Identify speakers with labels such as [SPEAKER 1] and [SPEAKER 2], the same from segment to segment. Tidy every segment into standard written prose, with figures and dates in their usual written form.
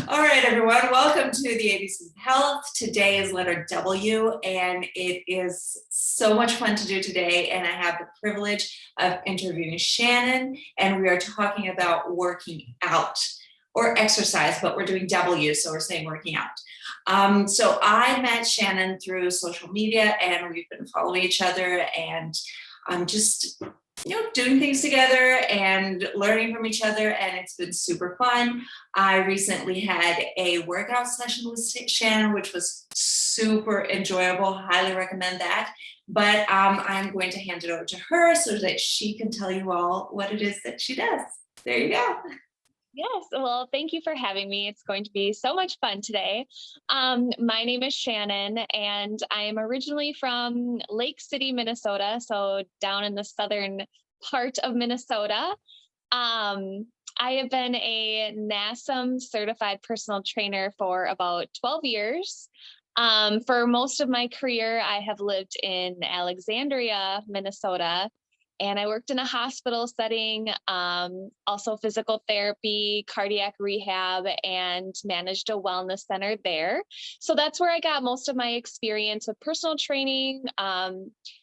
[SPEAKER 1] All right, everyone, welcome to the ABC of Health. Today is letter W, and it is so much fun to do today. And I have the privilege of interviewing Shannon, and we are talking about working out or exercise, but we're doing W, so we're saying working out. So I met Shannon through social media, and we've been following each other, and I'm just doing things together and learning from each other, and it's been super fun. I recently had a workout session with Shannon, which was super enjoyable. Highly recommend that. But I'm going to hand it over to her so that she can tell you all what it is that she does. There you go.
[SPEAKER 2] Yes, well, thank you for having me. It's going to be so much fun today. My name is Shannon, and I am originally from Lake City, Minnesota, so down in the southern part of Minnesota. I have been a NASM certified personal trainer for about 12 years. For most of my career, I have lived in Alexandria, Minnesota, and I worked in a hospital setting, also physical therapy, cardiac rehab, and managed a wellness center there. So that's where I got most of my experience with personal training,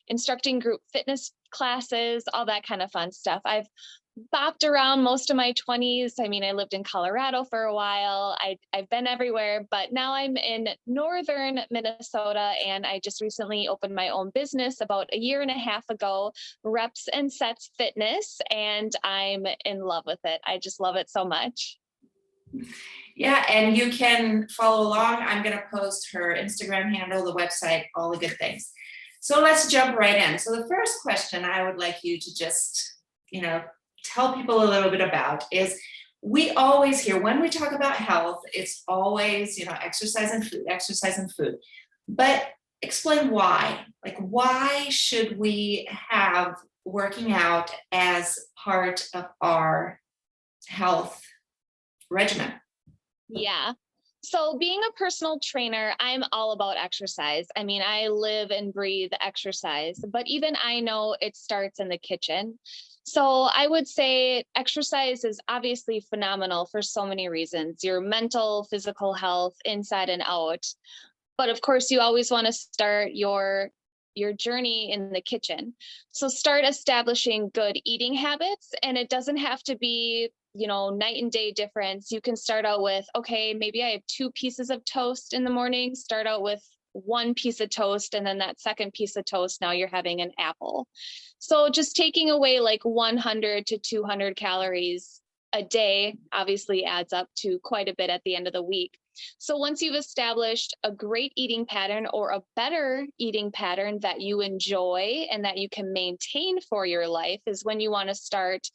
[SPEAKER 2] instructing group fitness classes, all that kind of fun stuff. I've bopped around most of my 20s. I mean, I lived in Colorado for a while. I've been everywhere, but now I'm in northern Minnesota, and I just recently opened my own business about a year and a half ago, Reps and Sets Fitness, and I'm in love with it. I just love it so much.
[SPEAKER 1] Yeah, and you can follow along. I'm going to post her Instagram handle, the website, all the good things. So let's jump right in. So the first question I would like you to just, tell people a little bit about is, we always hear when we talk about health, it's always, exercise and food, exercise and food. But explain why. Like, why should we have working out as part of our health regimen?
[SPEAKER 2] Yeah. So being a personal trainer, I'm all about exercise. I mean, I live and breathe exercise, but even I know it starts in the kitchen. So I would say exercise is obviously phenomenal for so many reasons, your mental, physical health, inside and out. But of course, you always want to start your journey in the kitchen. So start establishing good eating habits, and it doesn't have to be night and day difference. You can start out with, okay, maybe I have 2 pieces of toast in the morning. Start out with 1 piece of toast, and then that second piece of toast, now you're having an apple. So just taking away like 100 to 200 calories a day obviously adds up to quite a bit at the end of the week. So once you've established a great eating pattern, or a better eating pattern that you enjoy and that you can maintain for your life, is when you want to start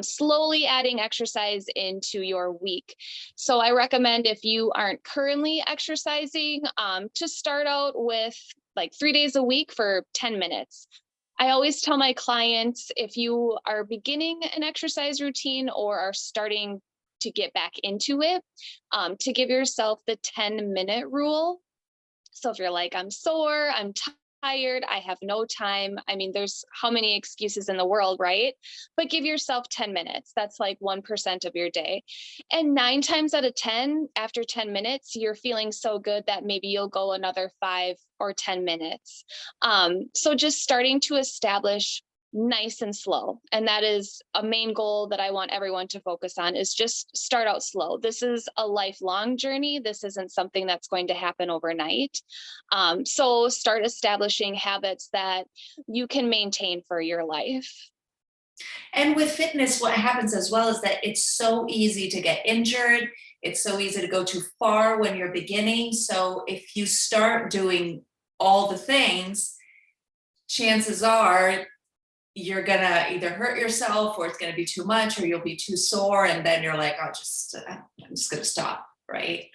[SPEAKER 2] slowly adding exercise into your week. So I recommend, if you aren't currently exercising, to start out with like 3 days a week for 10 minutes. I always tell my clients, if you are beginning an exercise routine or are starting to get back into it, to give yourself the 10-minute rule. So if you're like, I'm sore, I'm tired, I have no time. I mean, there's how many excuses in the world, right? But give yourself 10 minutes. That's like 1% of your day. And 9 times out of 10, after 10 minutes, you're feeling so good that maybe you'll go another 5 or 10 minutes. So just starting to establish nice and slow. And that is a main goal that I want everyone to focus on, is just start out slow. This is a lifelong journey. This isn't something that's going to happen overnight. So start establishing habits that you can maintain for your life.
[SPEAKER 1] And with fitness, what happens as well is that it's so easy to get injured. It's so easy to go too far when you're beginning. So if you start doing all the things, chances are you're gonna either hurt yourself, or it's gonna be too much, or you'll be too sore, and then you're like, I'm just gonna stop, right?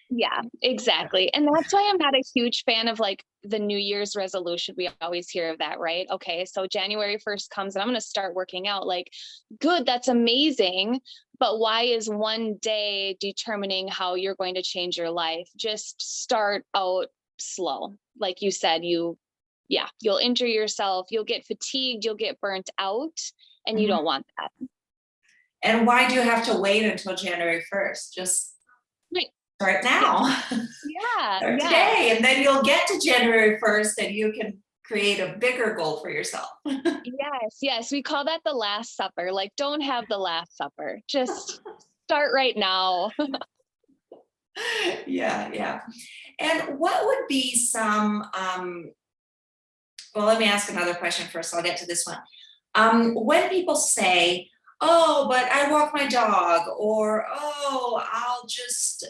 [SPEAKER 2] Yeah, exactly. And that's why I'm not a huge fan of like the New Year's resolution. We always hear of that, right? Okay, so January 1st comes and I'm going to start working out. Like, good, that's amazing. But why is one day determining how you're going to change your life? Just start out slow. Like you said, you'll injure yourself, you'll get fatigued, you'll get burnt out, and you
[SPEAKER 1] Mhm.
[SPEAKER 2] don't want that.
[SPEAKER 1] And why do you have to wait until January 1st? Just
[SPEAKER 2] Right.
[SPEAKER 1] Start
[SPEAKER 2] Yeah.
[SPEAKER 1] now.
[SPEAKER 2] Yeah.
[SPEAKER 1] Start
[SPEAKER 2] Yeah.
[SPEAKER 1] today, and then you'll get to January 1st and you can create a bigger goal for yourself.
[SPEAKER 2] Yes. Yes. We call that the Last Supper. Like, don't have the Last Supper. Just start right now.
[SPEAKER 1] Yeah, yeah. And what would be some, well, let me ask another question first. I'll get to this one. When people say, oh, but I walk my dog, or oh, I'll just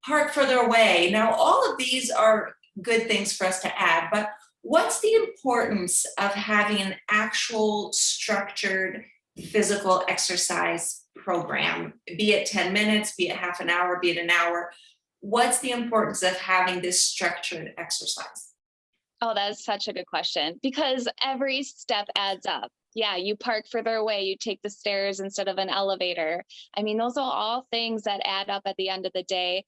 [SPEAKER 1] park further away. Now, all of these are good things for us to add, but what's the importance of having an actual structured physical exercise program, be it 10 minutes, be it half an hour, be it an hour? What's the importance of having this structured exercise?
[SPEAKER 2] Oh, that is such a good question because every step adds up. Yeah, you park further away, you take the stairs instead of an elevator. I mean, those are all things that add up at the end of the day.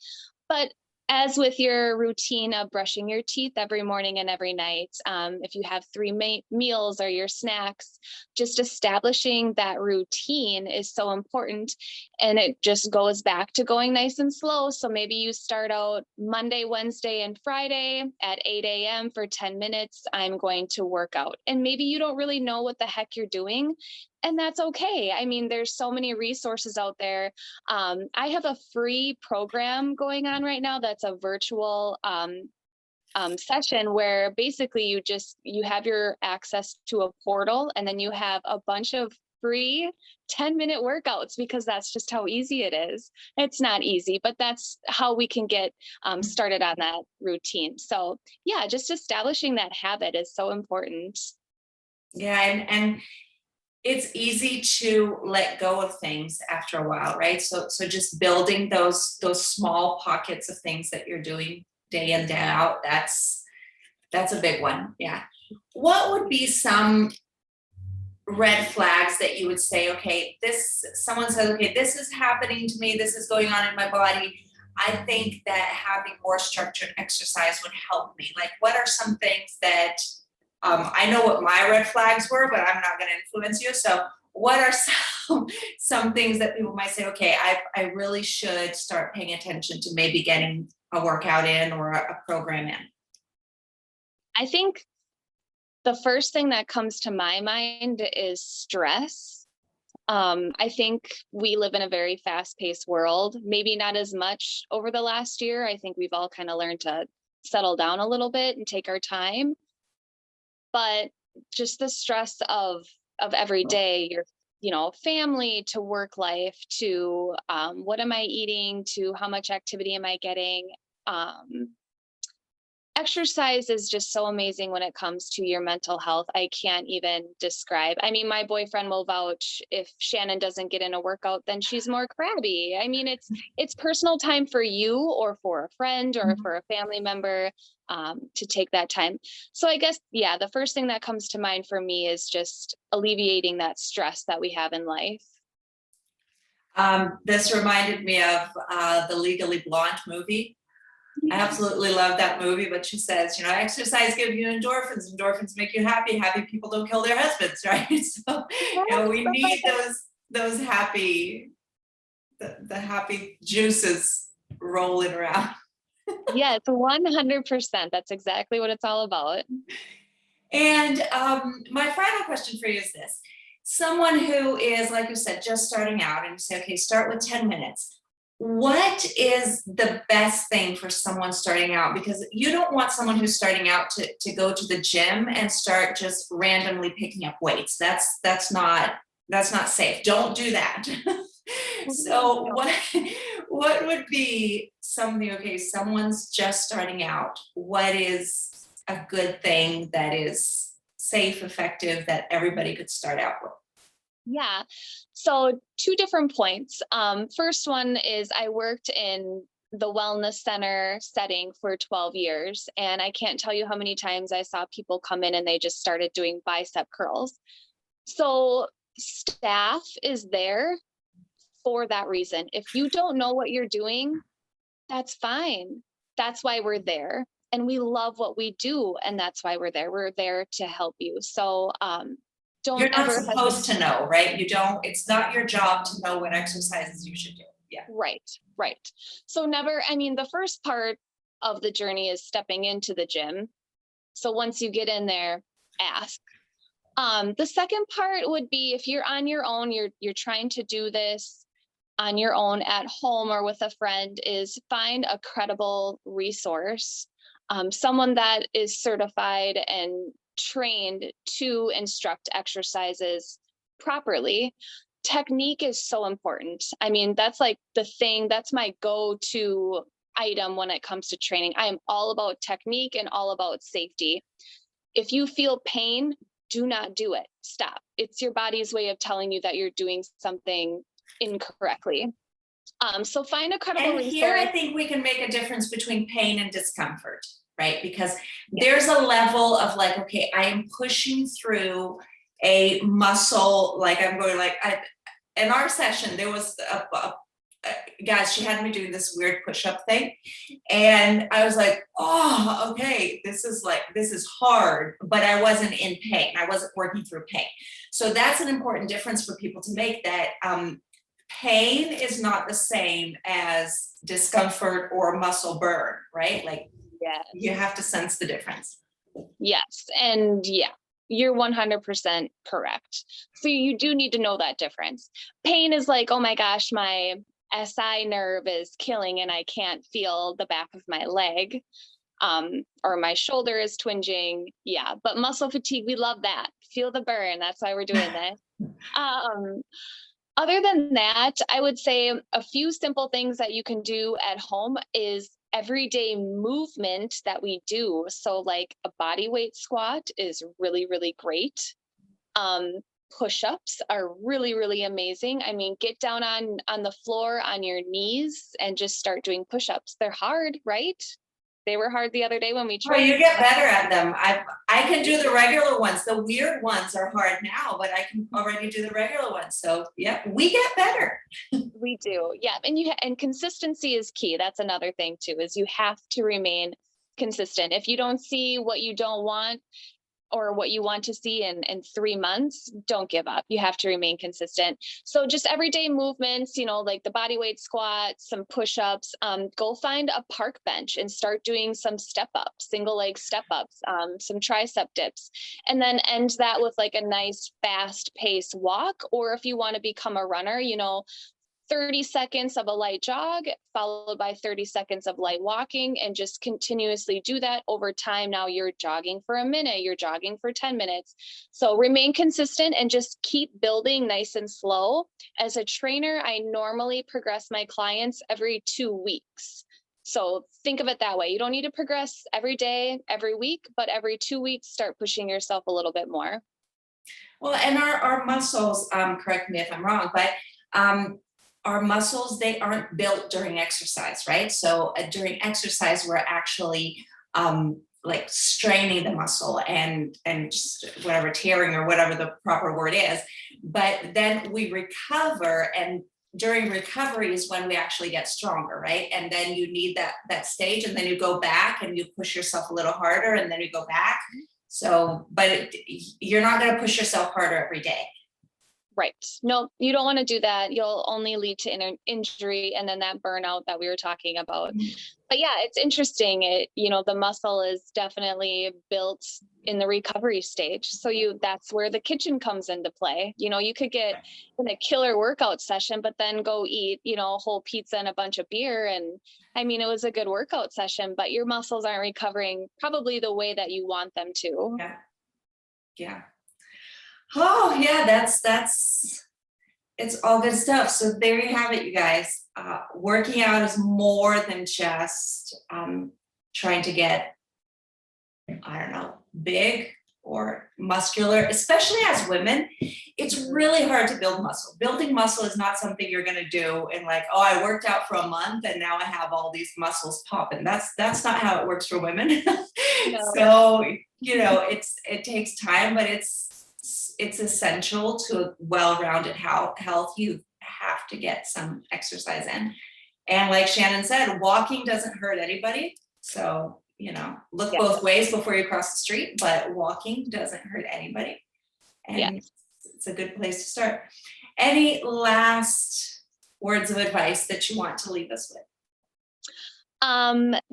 [SPEAKER 2] But as with your routine of brushing your teeth every morning and every night, if you have three meals or your snacks, just establishing that routine is so important. And it just goes back to going nice and slow. So maybe you start out Monday, Wednesday, and Friday at 8 a.m. for 10 minutes. I'm going to work out. And maybe you don't really know what the heck you're doing. And that's okay. I mean, there's so many resources out there. I have a free program going on right now that's a virtual session where basically you have your access to a portal and then you have a bunch of free 10-minute workouts because that's just how easy it is. It's not easy, but that's how we can get started on that routine. So yeah, just establishing that habit is so important.
[SPEAKER 1] Yeah, and it's easy to let go of things after a while, right? So just building those small pockets of things that you're doing day in, day out, that's a big one. Yeah. What would be some red flags that you would say, okay, this someone says, okay, this is happening to me, this is going on in my body. I think that having more structured exercise would help me. Like, what are some things that I know what my red flags were, but I'm not going to influence you. So, what are some things that people might say? Okay, I really should start paying attention to maybe getting a workout in or a program in.
[SPEAKER 2] I think the first thing that comes to my mind is stress. I think we live in a very fast paced world, maybe not as much over the last year. I think we've all kind of learned to settle down a little bit and take our time. But just the stress of every day, your family to work life to what am I eating to how much activity am I getting. Exercise is just so amazing when it comes to your mental health. I can't even describe. I mean, my boyfriend will vouch if Shannon doesn't get in a workout, then she's more crabby. I mean, it's personal time for you or for a friend or for a family member to take that time. So I guess, yeah, the first thing that comes to mind for me is just alleviating that stress that we have in life.
[SPEAKER 1] This reminded me of the Legally Blonde movie. I absolutely love that movie, but she says, exercise gives you endorphins. Endorphins make you happy. Happy people don't kill their husbands, right? So, we need those happy, the happy juices rolling around.
[SPEAKER 2] Yes, 100%. That's exactly what it's all about.
[SPEAKER 1] And my final question for you is this: someone who is, like you said, just starting out, and you say, okay, start with 10 minutes. What is the best thing for someone starting out? Because you don't want someone who's starting out to go to the gym and start just randomly picking up weights. That's not safe. Don't do that. So what would be something, okay, someone's just starting out. What is a good thing that is safe, effective, that everybody could start out with?
[SPEAKER 2] Yeah. So two different points. First one is I worked in the wellness center setting for 12 years, and I can't tell you how many times I saw people come in and they just started doing bicep curls. So staff is there for that reason. If you don't know what you're doing, that's fine. That's why we're there. And we love what we do. And that's why we're there. We're there to help you. So don't
[SPEAKER 1] You're not
[SPEAKER 2] ever hesitate.
[SPEAKER 1] supposed to know, right? You don't, it's not your job to know what exercises you should do. Yeah.
[SPEAKER 2] Right. So never, I mean, the first part of the journey is stepping into the gym. So once you get in there, ask. The second part would be if you're on your own, you're trying to do this on your own at home or with a friend, is find a credible resource, someone that is certified and trained to instruct exercises properly. Technique is so important. I mean, that's like the thing, that's my go-to item when it comes to training. I am all about technique and all about safety. If you feel pain, do not do it. Stop. It's your body's way of telling you that you're doing something incorrectly. So find a credible
[SPEAKER 1] And here I
[SPEAKER 2] resource.
[SPEAKER 1] think we can make a difference between pain and discomfort, right? Because
[SPEAKER 2] Yeah.
[SPEAKER 1] there's a level of like, okay, I am pushing through a muscle, like I'm going like, in our session, there was guys, she had me doing this weird push-up thing. And I was like, oh, okay, this is hard, but I wasn't in pain. I wasn't working through pain. So that's an important difference for people to make, that pain is not the same as discomfort or muscle burn, right? Like,
[SPEAKER 2] Yes.
[SPEAKER 1] you have to sense the difference.
[SPEAKER 2] Yes. And yeah, you're 100% correct. So you do need to know that difference. Pain is like, oh my gosh, my SI nerve is killing and I can't feel the back of my leg. Or my shoulder is twinging. Yeah. But muscle fatigue, we love that. Feel the burn. That's why we're doing this. Other than that, I would say a few simple things that you can do at home is everyday movement that we do. So like a body weight squat is really, really great. Um, Push-ups are really, really amazing. I mean, get down on the floor on your knees and just start doing push-ups. They're hard, right? They were hard the other day when we
[SPEAKER 1] Oh, you
[SPEAKER 2] trained.
[SPEAKER 1] get better at them. I can do the regular ones. The weird ones are hard now, but I can already do the regular ones. So yeah, we get better.
[SPEAKER 2] We do. Yeah. And consistency is key. That's another thing too, is you have to remain consistent. If you don't see what you don't want or what you want to see in 3 months, don't give up. You have to remain consistent. So just everyday movements, like the body weight squat, some push-ups, go find a park bench and start doing some step ups, single leg step ups, some tricep dips, and then end that with like a nice fast paced walk. Or if you want to become a runner, 30 seconds of a light jog followed by 30 seconds of light walking, and just continuously do that over time. Now you're jogging for a minute, you're jogging for 10 minutes. So remain consistent and just keep building nice and slow. As a trainer, I normally progress my clients every 2 weeks. So think of it that way. You don't need to progress every day, every week, but every 2 weeks, start pushing yourself a little bit more.
[SPEAKER 1] Well, and our muscles, correct me if I'm wrong, but our muscles, they aren't built during exercise, right? So during exercise, we're actually like straining the muscle and just whatever, tearing or whatever the proper word is. But then we recover, and during recovery is when we actually get stronger, right? And then you need that stage, and then you go back and you push yourself a little harder, and then you go back. So, but you're not going to push yourself harder every day.
[SPEAKER 2] Right. No, you don't want to do that. You'll only lead to injury and then that burnout that we were talking about. But yeah, it's interesting. The muscle is definitely built in the recovery stage. So that's where the kitchen comes into play. You could get in a killer workout session, but then go eat, a whole pizza and a bunch of beer. And I mean, it was a good workout session, but your muscles aren't recovering probably the way that you want them to.
[SPEAKER 1] Yeah. Yeah. Oh yeah, it's all good stuff. So there you have it, you guys. Working out is more than just trying to get, I don't know, big or muscular, especially as women. It's really hard to build muscle. Building muscle is not something you're going to do in like, oh, I worked out for a month and now I have all these muscles popping. That's not how it works for women.
[SPEAKER 2] No.
[SPEAKER 1] So, it takes time, but it's essential to a well-rounded health. You have to get some exercise in. And like Shannon said, walking doesn't hurt anybody. So, look both ways before you cross the street, but walking doesn't hurt anybody. And it's a good place to start. Any last words of advice that you want to leave us with?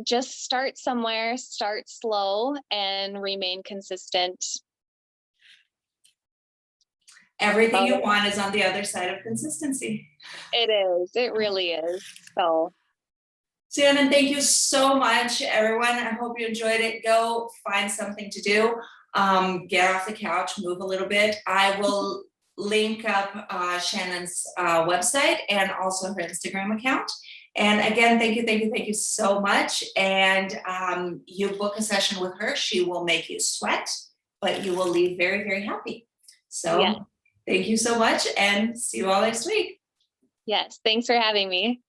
[SPEAKER 2] Just start somewhere, start slow, and remain consistent.
[SPEAKER 1] Everything
[SPEAKER 2] About
[SPEAKER 1] you
[SPEAKER 2] it.
[SPEAKER 1] want is on the other side of consistency.
[SPEAKER 2] It is. It really is. So,
[SPEAKER 1] Shannon, thank you so much, everyone. I hope you enjoyed it. Go find something to do. Get off the couch, move a little bit. I will link up Shannon's website and also her Instagram account. And again, thank you so much. And you book a session with her, she will make you sweat, but you will leave very, very happy. So
[SPEAKER 2] yeah.
[SPEAKER 1] thank you so much, and see you all next week.
[SPEAKER 2] Yes. Thanks for having me.